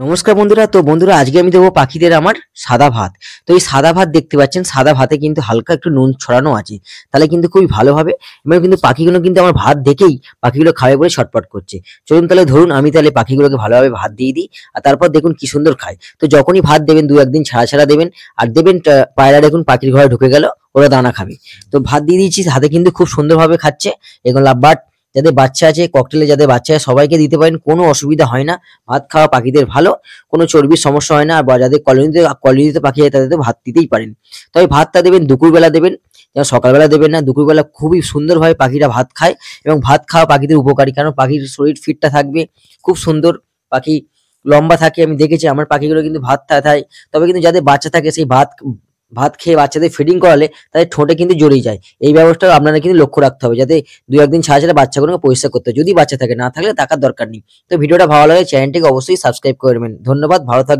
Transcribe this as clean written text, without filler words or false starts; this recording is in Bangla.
নমস্কার বন্ধুরা। তো বন্ধুরা, আজকে আমি দেবো পাখিদের আমার সাদা ভাত। তো এই সাদা ভাত দেখতে পাচ্ছেন, সাদা ভাতে কিন্তু হালকা একটু নুন ছড়ানো আছে, তাহলে কিন্তু খুবই ভালো হবে। এবং কিন্তু পাখিগুলো কিন্তু আমার ভাত দেখেই পাখিগুলো খাবে বলে ছটপট করছে। চলুন তাহলে ধরুন আমি তাহলে পাখিগুলোকে ভালোভাবে ভাত দিয়ে দিই, আর তারপর দেখুন কি সুন্দর খায়। তো যখনই ভাত দেবেন দু একদিন ছাড়া ছাড়া দেবেন। আর দেবেন পায়রা দেখুন পাখির ঘরে ঢুকে গেল, ওরা দানা খাবে। তো ভাত দিয়ে দিয়েছি, হাতে কিন্তু খুব সুন্দরভাবে খাচ্ছে এগুলো। বাট যাদের বাচ্চা আছে, ককটেলে যাদের বাচ্চা আছে সবাইকে দিতে পারেন, কোনো অসুবিধা হয় না। ভাত খাওয়া পাখিদের ভালো, কোনো চর্বির সমস্যা হয় না। বা যাদের কলোনিতে পাখি আছে তাদের তো ভাত দিতেই পারেন। তবে ভাতটা দেবেন দুপুরবেলা দেবেন, যেমন সকালবেলা দেবেন না। দুপুরবেলা খুবই সুন্দরভাবে পাখিরা ভাত খায়, এবং ভাত খাওয়া পাখিদের উপকারী, কারণ পাখির শরীর ফিটটা থাকবে খুব সুন্দর। পাখি লম্বা থাকে, আমি দেখেছি আমার পাখিগুলো কিন্তু ভাত খায়। তবে কিন্তু যাদের বাচ্চা থাকে সেই ভাত ভাত খেয়ে বাচ্চাদের ফিডিং করালে তাদের ঠোঁটে কিন্তু জড়িয়ে যায়। এই ব্যবস্থা আপনারা কিন্তু লক্ষ্য রাখতে হবে, যাতে দু একদিন ছাড়া ছাড়া বাচ্চাগুলোকে পরিষ্কার করতে হয়। যদি বাচ্চা থাকে, না থাকলে টাকার দরকার নেই। তো ভিডিওটা ভালো লাগে চ্যানেলটিকে অবশ্যই সাবস্ক্রাইব করবেন। ধন্যবাদ, ভালো থাকবেন।